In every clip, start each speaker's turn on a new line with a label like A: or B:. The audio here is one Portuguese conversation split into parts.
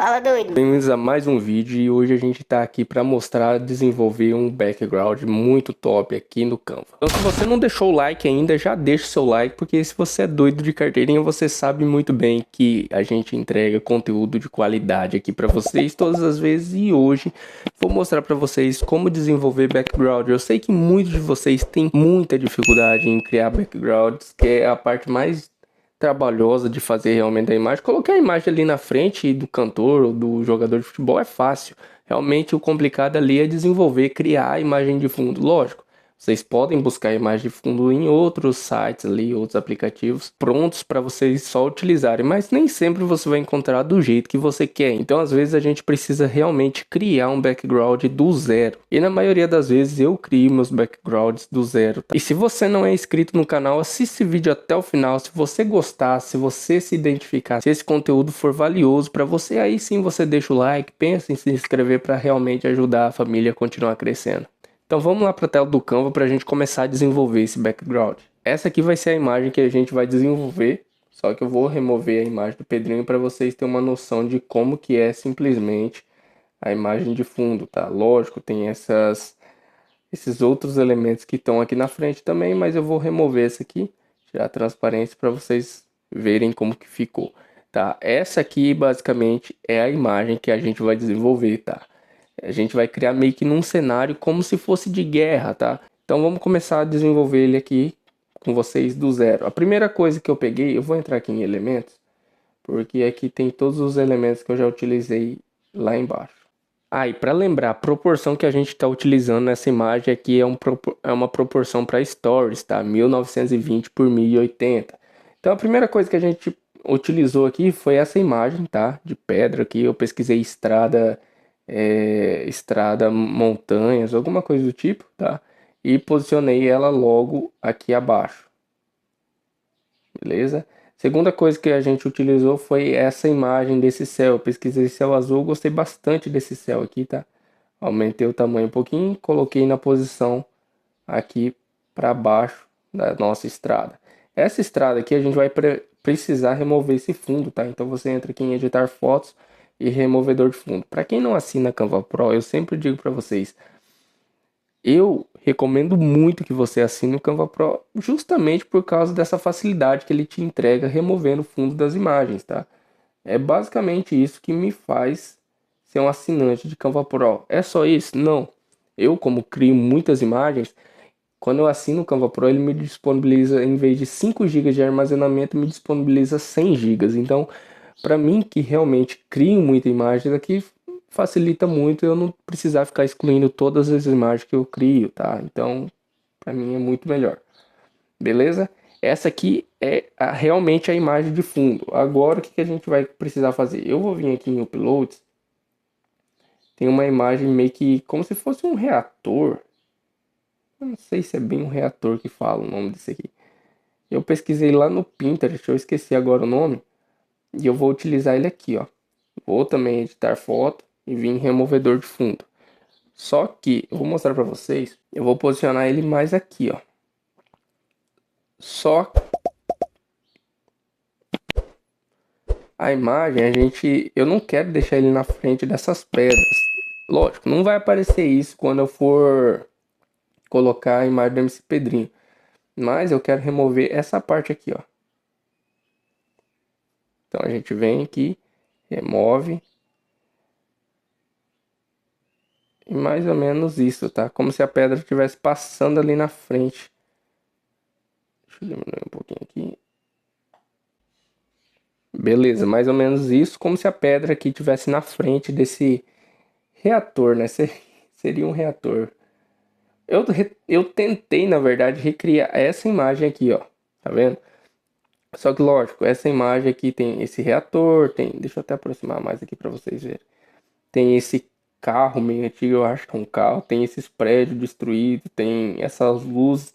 A: Fala, doido.
B: Bem-vindos a mais um vídeo e hoje a gente está aqui para mostrar, desenvolver um background muito top aqui no Canva. Então se você não deixou o like ainda, já deixa o seu like, porque se você é doido de carteirinha, você sabe muito bem que a gente entrega conteúdo de qualidade aqui para vocês todas as vezes. E hoje vou mostrar para vocês como desenvolver background. Eu sei que muitos de vocês têm muita dificuldade em criar backgrounds, que é a parte mais trabalhosa de fazer realmente a imagem. Colocar a imagem ali na frente do cantor ou do jogador de futebol é fácil. Realmente o complicado ali é desenvolver, criar a imagem de fundo. Lógico, vocês podem buscar a imagem de fundo em outros sites ali, outros aplicativos prontos para vocês só utilizarem, mas nem sempre você vai encontrar do jeito que você quer. Então, às vezes a gente precisa realmente criar um background do zero. E na maioria das vezes eu crio meus backgrounds do zero. Tá? E se você não é inscrito no canal, assiste esse vídeo até o final. Se você gostar, se você se identificar, se esse conteúdo for valioso para você, aí sim você deixa o like, pensa em se inscrever para realmente ajudar a família a continuar crescendo. Então vamos lá para a tela do Canva para a gente começar a desenvolver esse background. Essa aqui vai ser a imagem que a gente vai desenvolver, só que eu vou remover a imagem do Pedrinho para vocês terem uma noção de como que é simplesmente a imagem de fundo, tá? Lógico, tem esses outros elementos que estão aqui na frente também, mas eu vou remover essa aqui, tirar a transparência para vocês verem como que ficou, tá? Essa aqui basicamente é a imagem que a gente vai desenvolver, tá? A gente vai criar meio que num cenário como se fosse de guerra, tá? Então vamos começar a desenvolver ele aqui com vocês do zero. A primeira coisa que eu peguei, eu vou entrar aqui em elementos, porque aqui tem todos os elementos que eu já utilizei lá embaixo. Ah, e para lembrar, a proporção que a gente está utilizando nessa imagem aqui é uma proporção para stories, tá? 1920 por 1080. Então a primeira coisa que a gente utilizou aqui foi essa imagem, tá? De pedra aqui, eu pesquisei estrada, montanhas, alguma coisa do tipo, tá? E posicionei ela logo aqui abaixo, beleza? Segunda coisa que a gente utilizou foi essa imagem desse céu. Eu pesquisei céu azul, gostei bastante desse céu aqui, tá? Aumentei o tamanho um pouquinho, coloquei na posição aqui para baixo da nossa estrada. Essa estrada aqui a gente vai precisar remover esse fundo, tá? Então você entra aqui em editar fotos e removedor de fundo. Para quem não assina Canva Pro, eu sempre digo para vocês, eu recomendo muito que você assine o Canva Pro justamente por causa dessa facilidade que ele te entrega removendo o fundo das imagens, tá? É basicamente isso que me faz ser um assinante de Canva Pro. É só isso? Não. Eu, como crio muitas imagens, quando eu assino o Canva Pro, ele me disponibiliza, em vez de 5 gigas de armazenamento, me disponibiliza 100 gigas. Então, para mim, que realmente crio muita imagem aqui, facilita muito eu não precisar ficar excluindo todas as imagens que eu crio, tá? Então, para mim é muito melhor. Beleza? Essa aqui é realmente a imagem de fundo. Agora, o que a gente vai precisar fazer? Eu vou vir aqui em Uploads. Tem uma imagem meio que como se fosse um reator. Eu não sei se é bem um reator que fala o nome desse aqui. Eu pesquisei lá no Pinterest, eu esqueci agora o nome. E eu vou utilizar ele aqui, ó. Vou também editar foto e vir em removedor de fundo. Só que eu vou mostrar para vocês. Eu vou posicionar ele mais aqui, ó. Só a imagem, eu não quero deixar ele na frente dessas pedras. Lógico, não vai aparecer isso quando eu for colocar a imagem do MC Pedrinho. Mas eu quero remover essa parte aqui, ó. Então a gente vem aqui, remove. E mais ou menos isso, tá? Como se a pedra estivesse passando ali na frente. Deixa eu diminuir um pouquinho aqui. Beleza, mais ou menos isso, como se a pedra aqui estivesse na frente desse reator, né? Seria um reator. Eu tentei, na verdade, recriar essa imagem aqui, ó. Tá vendo? Só que, lógico, essa imagem aqui tem esse reator, tem... Deixa eu até aproximar mais aqui para vocês verem. Tem esse carro meio antigo, eu acho que é um carro. Tem esses prédios destruídos, tem essas luzes.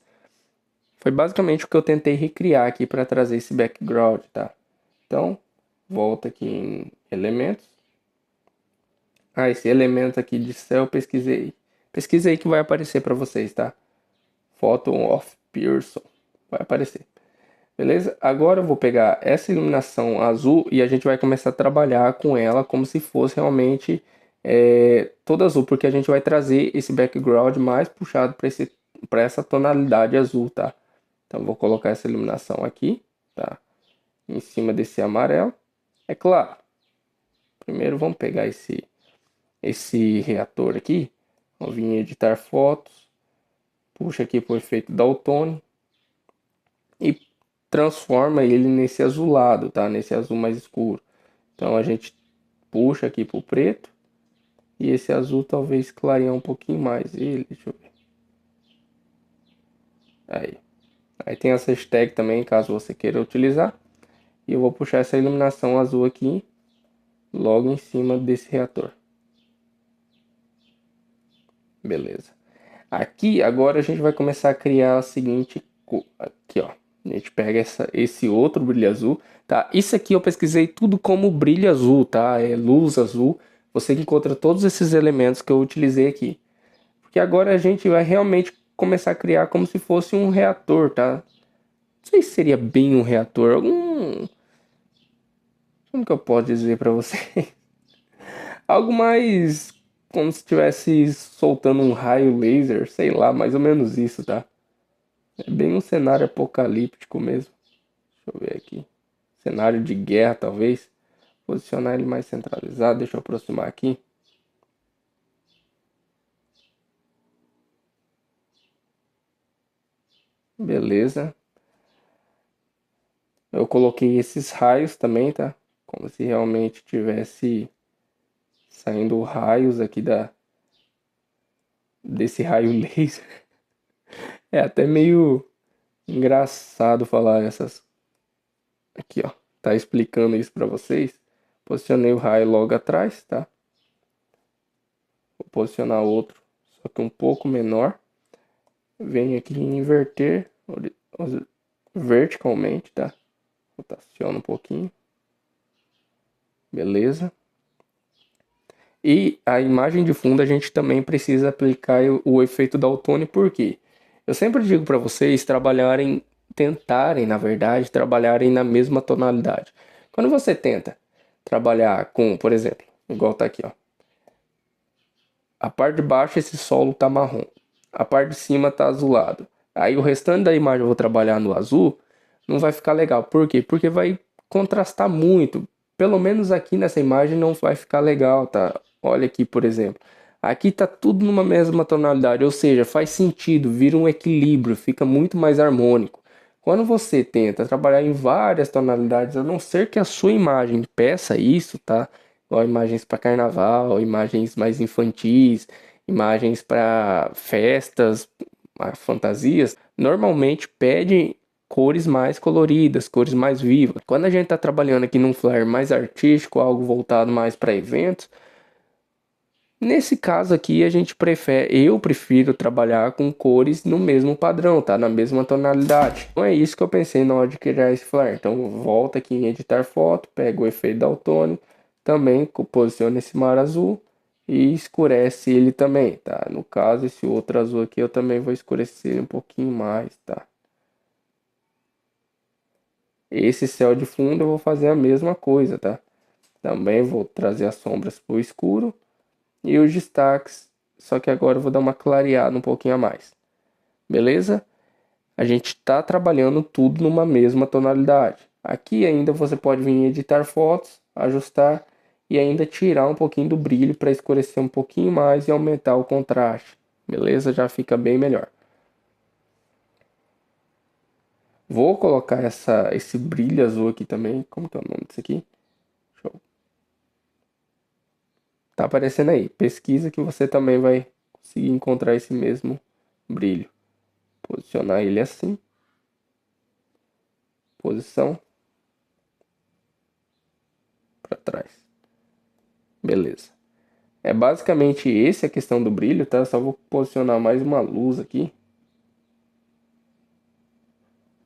B: Foi basicamente o que eu tentei recriar aqui para trazer esse background, tá? Então, volta aqui em elementos. Ah, esse elemento aqui de céu eu pesquisei. Pesquisei que vai aparecer para vocês, tá? Photo of Pearson. Vai aparecer. Beleza? Agora eu vou pegar essa iluminação azul e a gente vai começar a trabalhar com ela como se fosse realmente toda azul, porque a gente vai trazer esse background mais puxado para essa tonalidade azul, tá? Então vou colocar essa iluminação aqui, tá? Em cima desse amarelo. É claro, primeiro vamos pegar esse reator aqui, vamos vir em editar fotos, puxa aqui para o efeito Daltone e transforma ele nesse azulado, tá? Nesse azul mais escuro. Então a gente puxa aqui pro preto e esse azul talvez clarear um pouquinho mais ele, deixa eu ver. Aí tem essa hashtag também, caso você queira utilizar. E eu vou puxar essa iluminação azul aqui, logo em cima desse reator. Beleza. Aqui agora a gente vai começar a criar a seguinte cor. Aqui, ó. A gente pega esse outro brilho azul, tá? Isso aqui eu pesquisei tudo como brilho azul, tá? É luz azul. Você encontra todos esses elementos que eu utilizei aqui. Porque agora a gente vai realmente começar a criar como se fosse um reator, tá? Não sei se seria bem um reator. Como que eu posso dizer pra você? Algo mais como se estivesse soltando um raio laser, sei lá, mais ou menos isso, tá? É bem um cenário apocalíptico mesmo. Deixa eu ver aqui. Cenário de guerra, talvez. Posicionar ele mais centralizado. Deixa eu aproximar aqui. Beleza. Eu coloquei esses raios também, tá? Como se realmente tivesse saindo raios aqui desse raio laser. É até meio engraçado falar essas. Aqui, ó. Tá explicando isso pra vocês. Posicionei o raio logo atrás, tá? Vou posicionar outro, só que um pouco menor. Venho aqui em inverter verticalmente, tá? Rotaciona um pouquinho. Beleza. E a imagem de fundo a gente também precisa aplicar o efeito Daltone, por quê? Eu sempre digo para vocês tentarem, na verdade, trabalharem na mesma tonalidade. Quando você tenta trabalhar com, por exemplo, igual tá aqui, ó. A parte de baixo esse solo tá marrom, a parte de cima tá azulado. Aí o restante da imagem eu vou trabalhar no azul, não vai ficar legal. Por quê? Porque vai contrastar muito. Pelo menos aqui nessa imagem não vai ficar legal, tá? Olha aqui, por exemplo. Aqui tá tudo numa mesma tonalidade, ou seja, faz sentido, vira um equilíbrio, fica muito mais harmônico. Quando você tenta trabalhar em várias tonalidades, a não ser que a sua imagem peça isso, tá? Igual imagens para carnaval, imagens mais infantis, imagens para festas, fantasias, normalmente pede cores mais coloridas, cores mais vivas. Quando a gente está trabalhando aqui num flare mais artístico, algo voltado mais para eventos, nesse caso aqui eu prefiro trabalhar com cores no mesmo padrão, tá? Na mesma tonalidade. Então é isso que eu pensei na hora de criar esse flare. Então volta aqui em editar foto, pega o efeito Daltone, também posiciona esse mar azul e escurece ele também, tá? No caso, esse outro azul aqui eu também vou escurecer ele um pouquinho mais, tá? Esse céu de fundo eu vou fazer a mesma coisa, tá? Também vou trazer as sombras para o escuro e os destaques, só que agora eu vou dar uma clareada um pouquinho a mais. Beleza? A gente está trabalhando tudo numa mesma tonalidade. Aqui ainda você pode vir em editar fotos, ajustar e ainda tirar um pouquinho do brilho para escurecer um pouquinho mais e aumentar o contraste. Beleza? Já fica bem melhor. Vou colocar esse brilho azul aqui também. Como que é o nome disso aqui? Show. Tá aparecendo aí. Pesquisa que você também vai conseguir encontrar esse mesmo brilho. Posicionar ele assim. Posição. Para trás. Beleza. É basicamente esse a questão do brilho, tá? Só vou posicionar mais uma luz aqui.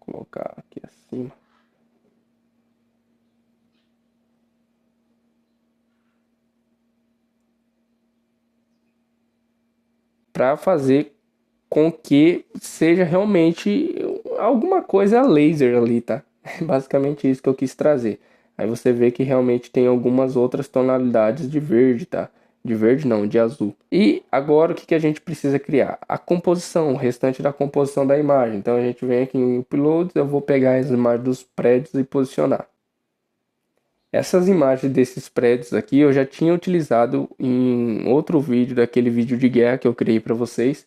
B: Vou colocar aqui acima. Para fazer com que seja realmente alguma coisa laser ali, tá? É basicamente isso que eu quis trazer. Aí você vê que realmente tem algumas outras tonalidades de verde, tá? De verde não, de azul. E agora o que que a gente precisa criar? A composição, o restante da composição da imagem. Então a gente vem aqui em Uploads, eu vou pegar as imagens dos prédios e posicionar. Essas imagens desses prédios aqui eu já tinha utilizado em outro vídeo, daquele vídeo de guerra que eu criei para vocês.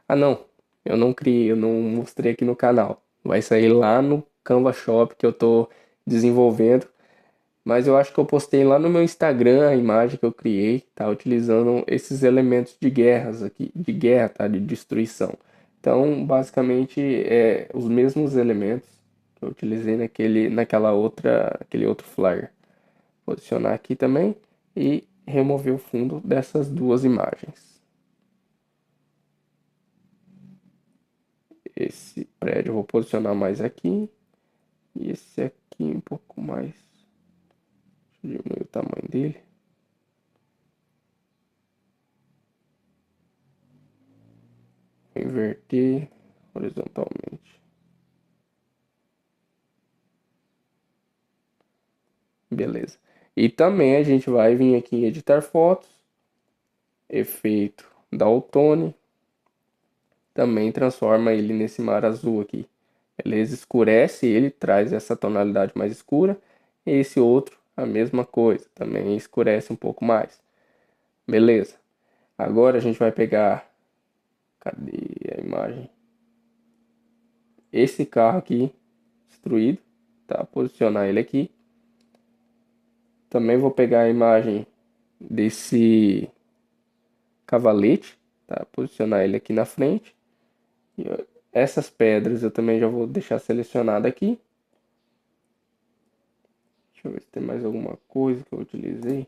B: Ah não, eu não criei, eu não mostrei aqui no canal. Vai sair lá no Canva Shop que eu tô desenvolvendo. Mas eu acho que eu postei lá no meu Instagram a imagem que eu criei, tá? Utilizando esses elementos de guerras aqui, de guerra, tá? De destruição. Então, basicamente, é os mesmos elementos que eu utilizei aquele outro flyer. Posicionar aqui também e remover o fundo dessas duas imagens. Esse prédio eu vou posicionar mais aqui e esse aqui um pouco mais. Deixa eu diminuir o tamanho dele. Inverter horizontalmente. Beleza. E também a gente vai vir aqui em editar fotos, efeito Daltone, também transforma ele nesse mar azul aqui. Beleza? Escurece ele, traz essa tonalidade mais escura. E esse outro, a mesma coisa, também escurece um pouco mais. Beleza. Agora a gente vai pegar, cadê a imagem? Esse carro aqui, destruído, tá? Posicionar ele aqui. Também vou pegar a imagem desse cavalete, tá? Posicionar ele aqui na frente. E essas pedras eu também já vou deixar selecionada aqui. Deixa eu ver se tem mais alguma coisa que eu utilizei.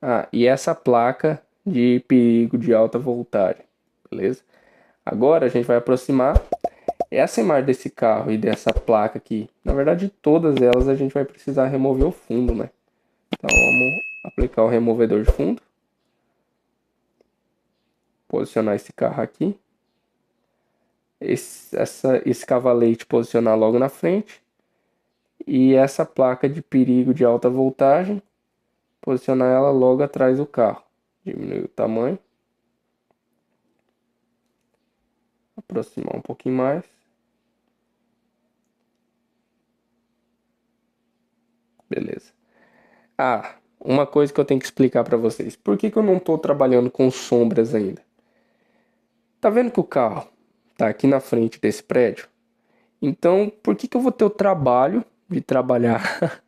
B: Ah, e essa placa de perigo de alta voltagem, beleza? Agora a gente vai aproximar essa imagem desse carro e dessa placa aqui. Na verdade, todas elas a gente vai precisar remover o fundo, né? Então vamos aplicar o removedor de fundo. Posicionar esse carro aqui. Esse cavalete posicionar logo na frente. E essa placa de perigo de alta voltagem, posicionar ela logo atrás do carro. Diminuir o tamanho. Aproximar um pouquinho mais. Beleza. Ah, uma coisa que eu tenho que explicar para vocês. Por que que eu não estou trabalhando com sombras ainda? Tá vendo que o carro tá aqui na frente desse prédio? Então, por que que eu vou ter o trabalho de trabalhar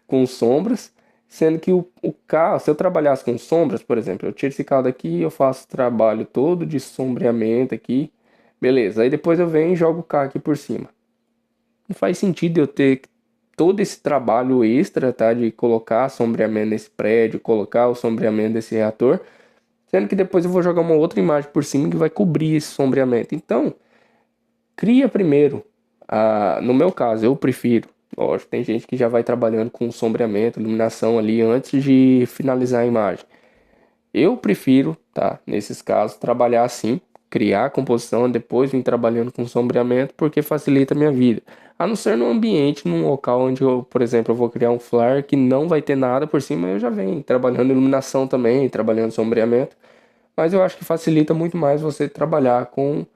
B: com sombras, sendo que o carro, se eu trabalhasse com sombras, por exemplo, eu tiro esse carro daqui, eu faço o trabalho todo de sombreamento aqui, beleza, aí depois eu venho e jogo o carro aqui por cima. Não faz sentido eu ter todo esse trabalho extra, tá, de colocar sombreamento nesse prédio, colocar o sombreamento desse reator, sendo que depois eu vou jogar uma outra imagem por cima que vai cobrir esse sombreamento. Então, cria primeiro. No meu caso, eu prefiro. Lógico, tem gente que já vai trabalhando com sombreamento, iluminação ali antes de finalizar a imagem. Eu prefiro, tá, nesses casos, trabalhar assim, criar a composição, depois vir trabalhando com sombreamento, porque facilita a minha vida. A não ser num ambiente, num local onde eu, por exemplo, eu vou criar um flare que não vai ter nada por cima, eu já venho trabalhando iluminação também, trabalhando sombreamento. Mas eu acho que facilita muito mais você trabalhar com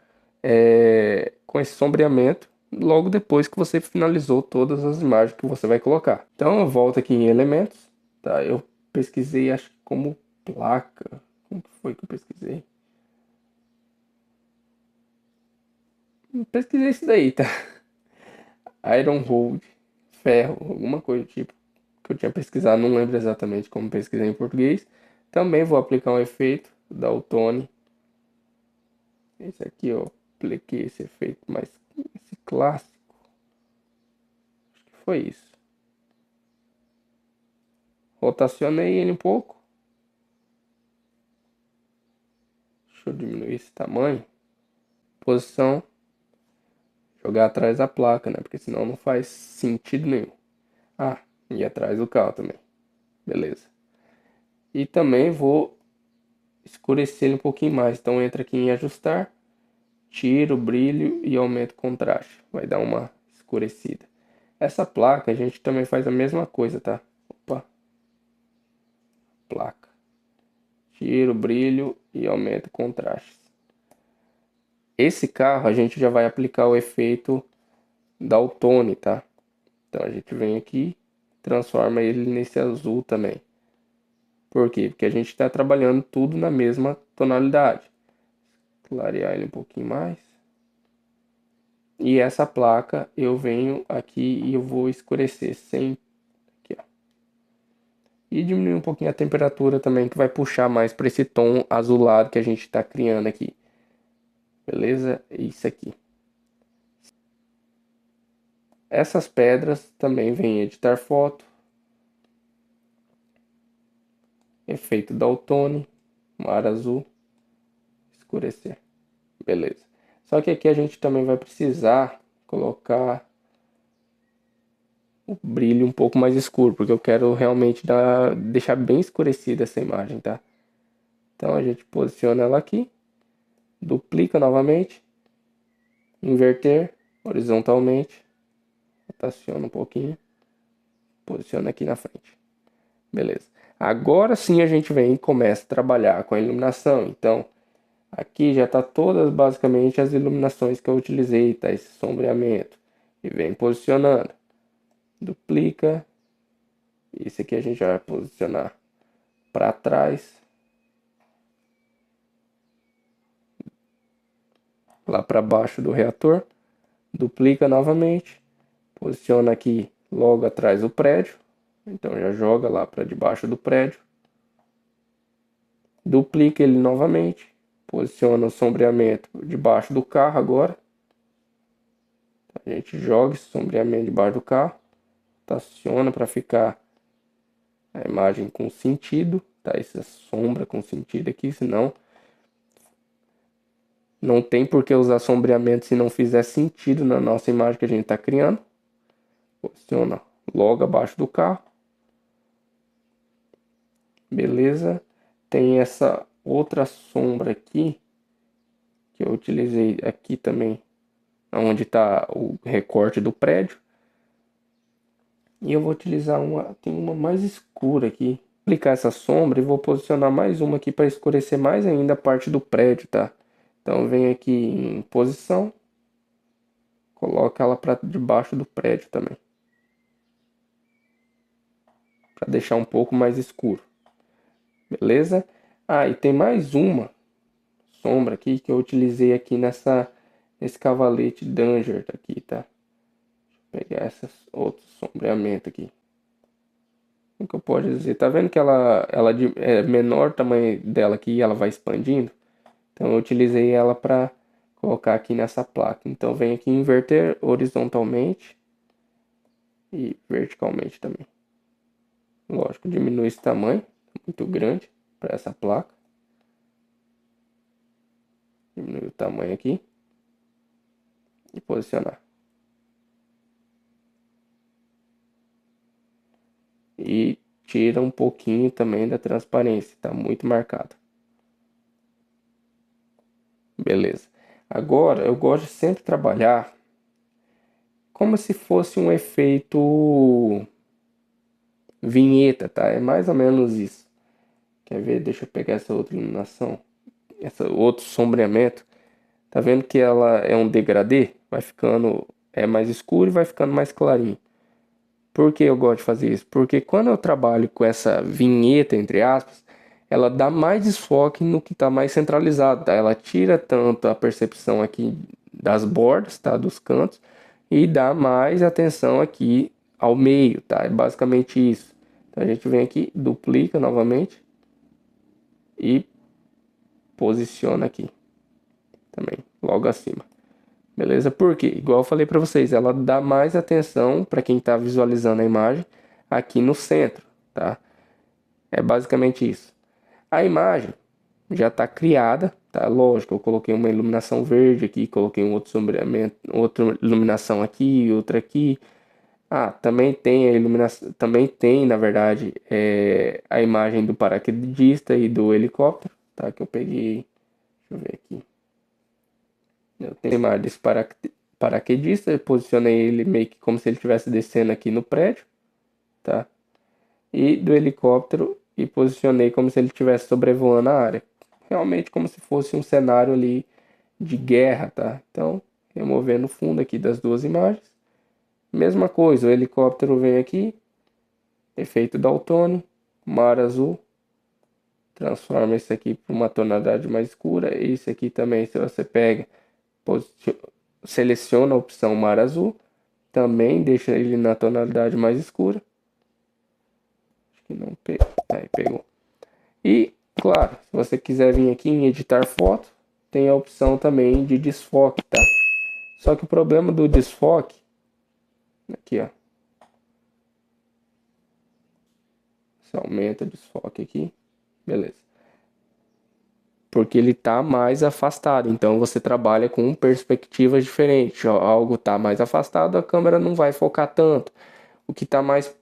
B: esse sombreamento logo depois que você finalizou todas as imagens que você vai colocar. Então eu volto aqui em elementos, tá? Eu pesquisei, acho que como placa. Como que foi que eu pesquisei? Pesquisei isso daí, tá? Iron Hold, ferro, alguma coisa do tipo que eu tinha pesquisado, não lembro exatamente como pesquisei em português. Também vou aplicar um efeito da Daltone. Esse aqui, ó, apliquei esse efeito mais esse clássico. Acho que foi isso. Rotacionei ele um pouco. Deixa eu diminuir esse tamanho. Posição. Jogar atrás da placa, né? Porque senão não faz sentido nenhum. Ah, e atrás do carro também. Beleza. E também vou escurecer ele um pouquinho mais. Então entra aqui em ajustar. tira o brilho e aumenta o contraste. Vai dar uma escurecida. Essa placa a gente também faz a mesma coisa, tá? Opa. Placa. Tira o brilho e aumenta o contraste. Esse carro a gente já vai aplicar o efeito Daltone, tá? Então a gente vem aqui, transforma ele nesse azul também. Por quê? Porque a gente está trabalhando tudo na mesma tonalidade. Clarear ele um pouquinho mais. E essa placa eu venho aqui e eu vou escurecer sem... Aqui, ó. E diminuir um pouquinho a temperatura também, que vai puxar mais para esse tom azulado que a gente está criando aqui. Beleza? Isso aqui. Essas pedras também vem editar foto. Efeito Daltone. Mar azul. Escurecer. Beleza. Só que aqui a gente também vai precisar colocar o brilho um pouco mais escuro, porque eu quero realmente deixar bem escurecida essa imagem, tá? Então a gente posiciona ela aqui, duplica novamente, inverter horizontalmente, rotaciona um pouquinho, posiciona aqui na frente. Beleza. Agora sim a gente vem e começa a trabalhar com a iluminação. Então, aqui já está todas basicamente as iluminações que eu utilizei, tá? Esse sombreamento. E vem posicionando. Duplica. Isso aqui a gente vai posicionar para trás. Lá para baixo do reator. Duplica novamente. Posiciona aqui logo atrás do prédio. Então já joga lá para debaixo do prédio. Duplica ele novamente. Posiciona o sombreamento debaixo do carro agora. A gente joga esse sombreamento debaixo do carro. Rotaciona para ficar a imagem com sentido. Tá? Essa sombra com sentido aqui, senão não tem por que usar sombreamento se não fizer sentido na nossa imagem que a gente está criando. Posiciona logo abaixo do carro. Beleza. Tem essa outra sombra aqui que eu utilizei aqui também, onde está o recorte do prédio. E eu vou utilizar tem uma mais escura aqui. Vou aplicar essa sombra e vou posicionar mais uma aqui para escurecer mais ainda a parte do prédio, tá? Então vem aqui em posição, coloca ela para debaixo do prédio também, para deixar um pouco mais escuro. Beleza? Ah, e tem mais uma sombra aqui que eu utilizei aqui nesse cavalete Danger aqui, tá? Deixa eu pegar esse outro sombreamento aqui. O que eu posso dizer? Tá vendo que ela é menor o tamanho dela aqui e ela vai expandindo? Então eu utilizei ela para colocar aqui nessa placa. Então vem aqui inverter horizontalmente e verticalmente também. Lógico, diminui esse tamanho, muito grande para essa placa. Diminui o tamanho aqui e posicionar. E tira um pouquinho também da transparência, tá muito marcado. Beleza. Agora eu gosto de sempre trabalhar como se fosse um efeito vinheta, tá? É mais ou menos isso. Quer ver? Deixa eu pegar essa outra iluminação, esse outro sombreamento. Tá vendo que ela é um degradê? Vai ficando mais escuro e vai ficando mais clarinho. Por que eu gosto de fazer isso? Porque quando eu trabalho com essa vinheta, entre aspas, ela dá mais desfoque no que está mais centralizado, tá? Ela tira tanto a percepção aqui das bordas, tá? Dos cantos, e dá mais atenção aqui ao meio, tá? É basicamente isso. Então a gente vem aqui, duplica novamente e posiciona aqui também, logo acima. Beleza? Porque, igual eu falei para vocês, ela dá mais atenção para quem está visualizando a imagem aqui no centro, tá? É basicamente isso. A imagem já está criada, tá? Lógico, eu coloquei uma iluminação verde aqui, coloquei um outro sombreamento, outra iluminação aqui, outra aqui. Ah, também tem a iluminação, também tem, na verdade, a imagem do paraquedista e do helicóptero, tá? Que eu peguei, deixa eu ver aqui. Eu tenho a imagem desse paraquedista, eu posicionei ele meio que como se ele estivesse descendo aqui no prédio, tá? E do helicóptero e posicionei como se ele estivesse sobrevoando a área. Realmente como se fosse um cenário ali de guerra, tá? Então, removendo o fundo aqui das duas imagens. Mesma coisa, o helicóptero vem aqui, efeito Daltônico, mar azul, transforma esse aqui para uma tonalidade mais escura. Esse aqui também, se você pega, seleciona a opção mar azul, também deixa ele na tonalidade mais escura. Acho que não pegou. Aí pegou. E, claro, se você quiser vir aqui em editar foto, tem a opção também de desfoque, tá? Só que o problema do desfoque, aqui ó, você aumenta o desfoque aqui, beleza. Porque ele tá mais afastado, então você trabalha com perspectivas diferentes. Algo tá mais afastado, a câmera não vai focar tanto. O que tá mais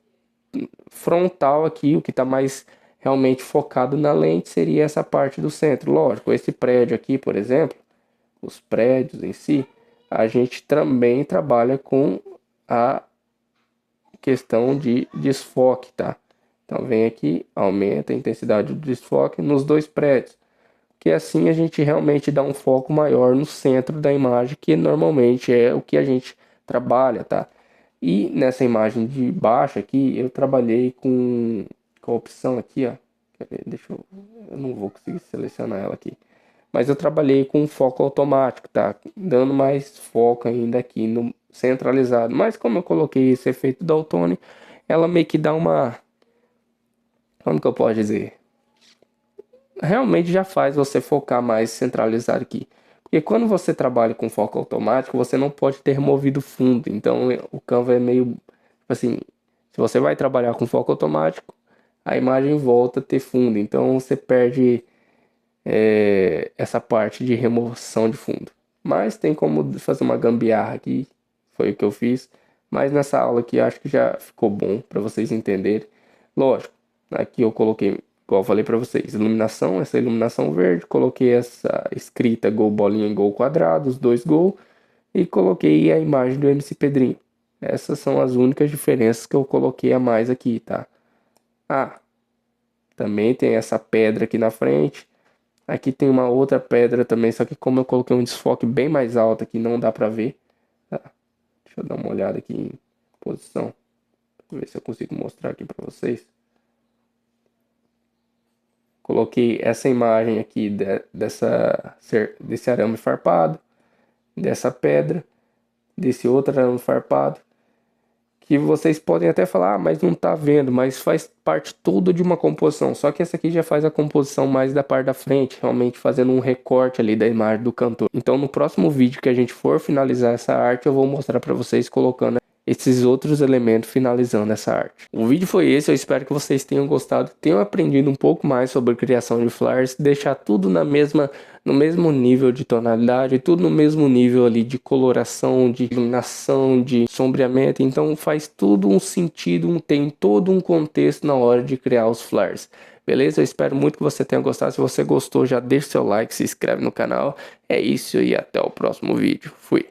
B: frontal aqui, o que tá mais realmente focado na lente seria essa parte do centro. Lógico, esse prédio aqui, por exemplo, os prédios em si, a gente também trabalha com a questão de desfoque, tá? Então vem aqui, aumenta a intensidade do desfoque nos dois prédios, que assim a gente realmente dá um foco maior no centro da imagem, que normalmente é o que a gente trabalha, tá? E nessa imagem de baixo aqui, eu trabalhei com a opção aqui, ó. Quer ver? Eu não vou conseguir selecionar ela aqui. Mas eu trabalhei com foco automático, tá? Dando mais foco ainda aqui no centralizado. Mas como eu coloquei esse efeito daltônico, ela meio que dá uma... Como que eu posso dizer? Realmente já faz você focar mais centralizado aqui. Porque quando você trabalha com foco automático, você não pode ter removido fundo. Então o Canva é meio... Assim, se você vai trabalhar com foco automático, a imagem volta a ter fundo. Então você perde... essa parte de remoção de fundo. Mas tem como fazer uma gambiarra aqui, foi o que eu fiz. Mas nessa aula aqui acho que já ficou bom para vocês entenderem. Lógico, aqui eu coloquei, igual eu falei para vocês, iluminação, essa iluminação verde, coloquei essa escrita gol bolinha em gol quadrado, os dois gol, e coloquei a imagem do MC Pedrinho. Essas são as únicas diferenças que eu coloquei a mais aqui, tá? Ah, também tem essa pedra aqui na frente. Aqui tem uma outra pedra também, só que como eu coloquei um desfoque bem mais alto aqui, não dá pra ver. Tá? Deixa eu dar uma olhada aqui em posição. Pra ver se eu consigo mostrar aqui pra vocês. Coloquei essa imagem aqui desse arame farpado, dessa pedra, desse outro arame farpado. Que vocês podem até falar, mas não tá vendo, mas faz parte tudo de uma composição. Só que essa aqui já faz a composição mais da parte da frente, realmente fazendo um recorte ali da imagem do cantor. Então no próximo vídeo que a gente for finalizar essa arte, eu vou mostrar para vocês colocando esses outros elementos finalizando essa arte. O vídeo foi esse, eu espero que vocês tenham gostado, tenham aprendido um pouco mais sobre criação de flyers, deixar tudo no mesmo nível de tonalidade, tudo no mesmo nível ali de coloração, de iluminação, de sombreamento, então faz tudo um sentido, tem todo um contexto na hora de criar os flyers. Beleza? Eu espero muito que você tenha gostado. Se você gostou, já deixa seu like, se inscreve no canal. É isso e até o próximo vídeo. Fui!